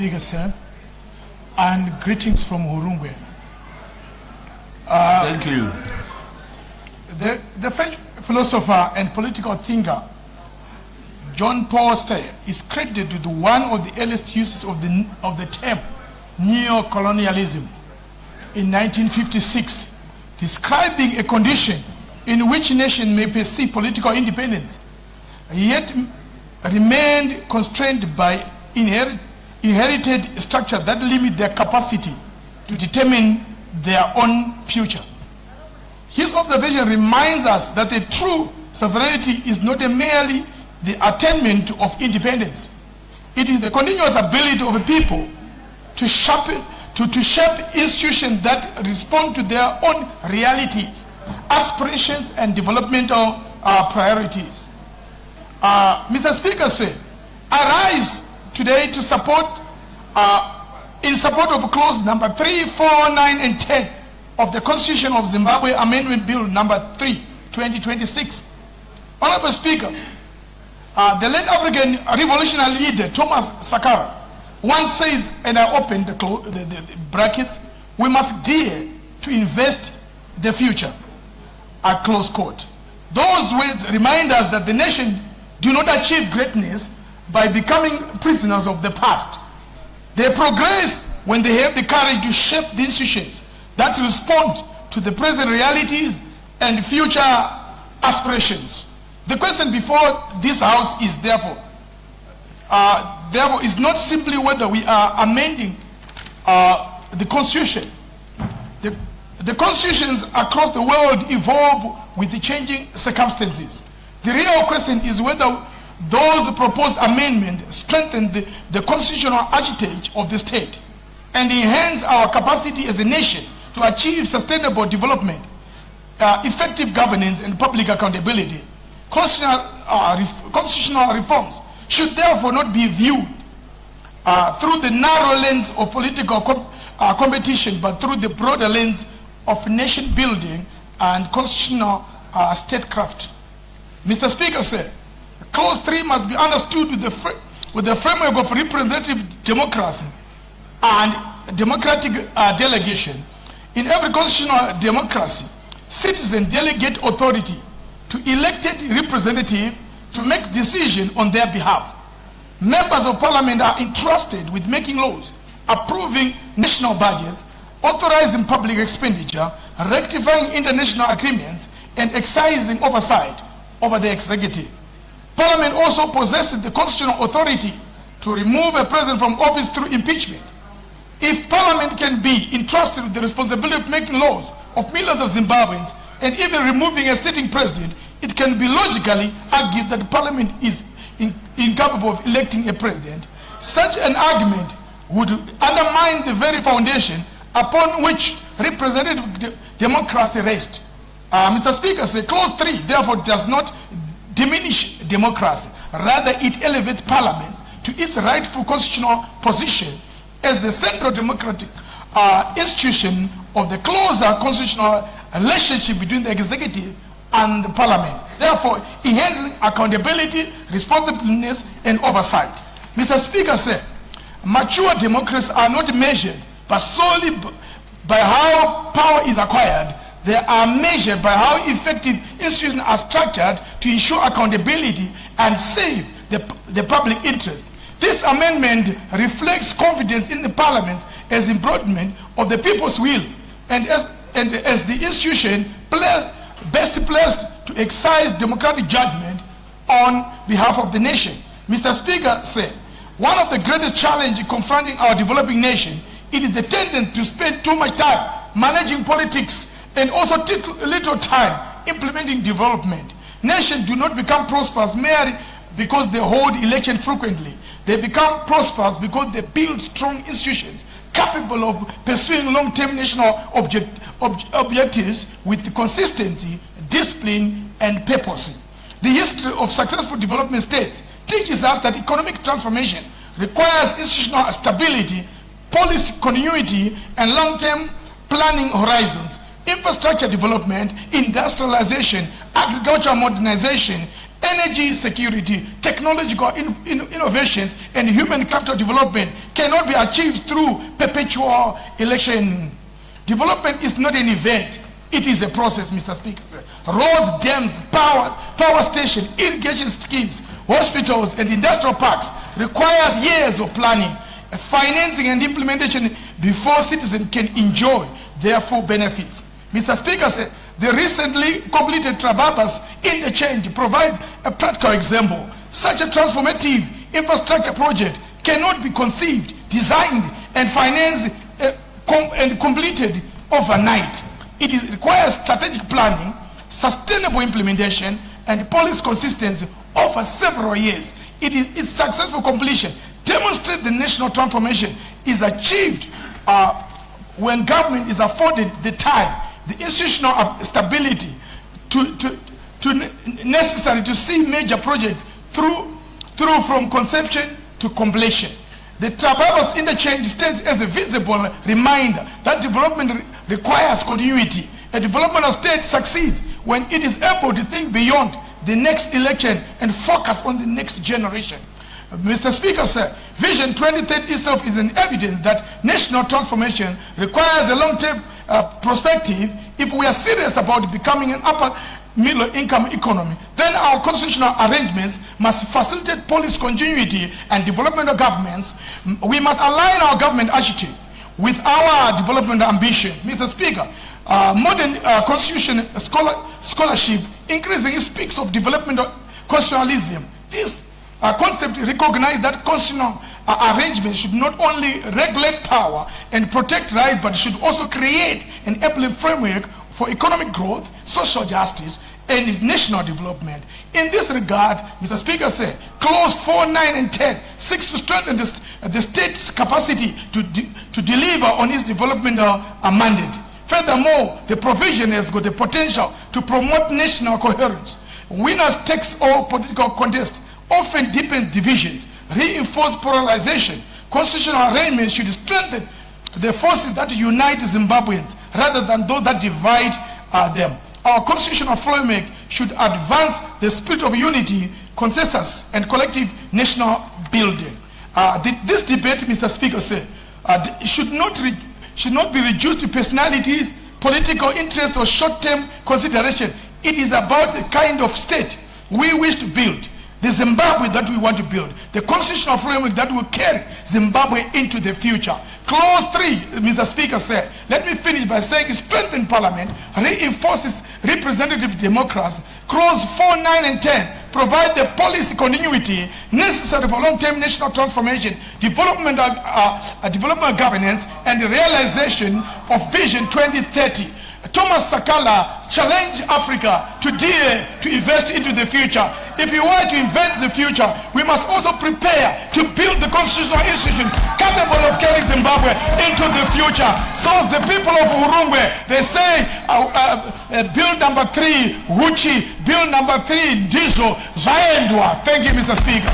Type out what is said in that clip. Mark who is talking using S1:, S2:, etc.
S1: Speaker, sir, and greetings from Hurungwe.
S2: Thank you.
S1: The French philosopher and political thinker Jean-Paul Sartre is credited with one of the earliest uses of the term neo-colonialism in 1956, describing a condition in which a nation may perceive political independence, yet remained constrained by inherited structures that limit their capacity to determine their own future. His observation reminds us that a true sovereignty is not merely the attainment of independence. It is the continuous ability of a people to shape institutions that respond to their own realities, aspirations, and developmental priorities. Mr. Speaker, I rise today to support, in support of clause number 3, 4, 9, and 10 of the Constitution of Zimbabwe Amendment Bill No.3, 2026. Honourable Speaker, the late African revolutionary leader Thomas Sankara once said, and I opened the brackets, we must dare to invest the future, at close quote. Those words remind us that the nation do not achieve greatness by becoming prisoners of the past. They progress when they have the courage to shape the institutions that respond to the present realities and future aspirations. The question before this House is therefore is not simply whether we are amending the Constitution. The constitutions across the world evolve with the changing circumstances. The real question is whether those proposed amendments strengthen the constitutional architecture of the state and enhance our capacity as a nation to achieve sustainable development, effective governance, and public accountability. Constitutional reforms should therefore not be viewed through the narrow lens of political competition, but through the broader lens of nation building and constitutional statecraft. Mr. Speaker, clause 3 must be understood with the framework of representative democracy and democratic delegation. In every constitutional democracy, citizens delegate authority to elected representatives to make decisions on their behalf. Members of parliament are entrusted with making laws, approving national budgets, authorizing public expenditure, rectifying international agreements, and exercising oversight over the executive. Parliament also possesses the constitutional authority to remove a president from office through impeachment. If Parliament can be entrusted with the responsibility of making laws of millions of Zimbabweans and even removing a sitting president, it can be logically argued that Parliament is incapable of electing a president. Such an argument would undermine the very foundation upon which representative democracy rests. Mr. Speaker, clause 3 therefore does not diminish democracy. Rather, it elevates parliaments to its rightful constitutional position as the central democratic institution of the closer constitutional relationship between the executive and the parliament, therefore enhancing accountability, responsiveness, and oversight. Mr. Speaker, mature democracies are not measured solely by how power is acquired. They are measured by how effective institutions are structured to ensure accountability and save the public interest. This amendment reflects confidence in the parliament as embodiment of the people's will and as the institution best placed to exercise democratic judgment on behalf of the nation. Mr. Speaker, one of the greatest challenges confronting our developing nation, it is the tendency to spend too much time managing politics and also little time implementing development. Nations do not become prosperous merely because they hold elections frequently. They become prosperous because they build strong institutions capable of pursuing long-term national objectives with consistency, discipline, and purpose. The history of successful development states teaches us that economic transformation requires institutional stability, policy continuity, and long-term planning horizons. Infrastructure development, industrialization, agricultural modernization, Energy security, technological innovations, and human capital development cannot be achieved through perpetual election. Development is not an event, it is a process, Mr. Speaker. Roads, dams, power station, irrigation schemes, hospitals, and industrial parks requires years of planning, financing, and implementation before citizens can enjoy their full benefits. Mr. Speaker said, the recently completed Trababas interchange provides a practical example. Such a transformative infrastructure project cannot be conceived, designed, and financed and completed overnight. It requires strategic planning, sustainable implementation, and policy consistency over several years. Its successful completion demonstrates the national transformation is achieved when government is afforded the time, the institutional stability necessary to see major projects through from conception to completion. The Trababas interchange stands as a visible reminder that development requires continuity. A development state succeeds when it is able to think beyond the next election and focus on the next generation. Mr. Speaker, sir, Vision 2030 itself is an evidence that national transformation requires a long-term perspective. If we are serious about becoming an upper middle income economy, then our constitutional arrangements must facilitate policy continuity and development of governments. We must align our government attitude with our development ambitions. Mr. Speaker, modern constitution scholarship increasingly speaks of development of constitutionalism. This concept recognizes that constitutional arrangements should not only regulate power and protect rights, but should also create an enabling framework for economic growth, social justice, and national development. In this regard, Mr. Speaker said, Clause 4, 9, and 10 seeks to strengthen the state's capacity to deliver on its development mandate. Furthermore, the provision has got the potential to promote national coherence. Winners takes all political contests often deepen divisions, reinforce polarization. Constitutional arrangements should strengthen the forces that unite Zimbabweans rather than those that divide them. Our constitutional framework should advance the spirit of unity, consensus, and collective national building. This debate, Mr. Speaker, said, should not be reduced to personalities, political interest, or short-term consideration. It is about the kind of state we wish to build, the Zimbabwe that we want to build, the constitutional framework that will carry Zimbabwe into the future. Clause 3, Mr. Speaker said, let me finish by saying strengthen parliament, reinforces representative democracy. Clause 4, 9, and 10 provide the policy continuity necessary for long-term national transformation, development of governance, and the realization of Vision 2030. Thomas Sakala challenged Africa to dare to invest into the future. If we want to invent the future, we must also prepare to build the constitutional institution capable of carrying Zimbabwe into the future. So as the people of Urungwe, they say, bill number 3, huchi, bill number 3, Zvaendwa. Thank you, Mr. Speaker.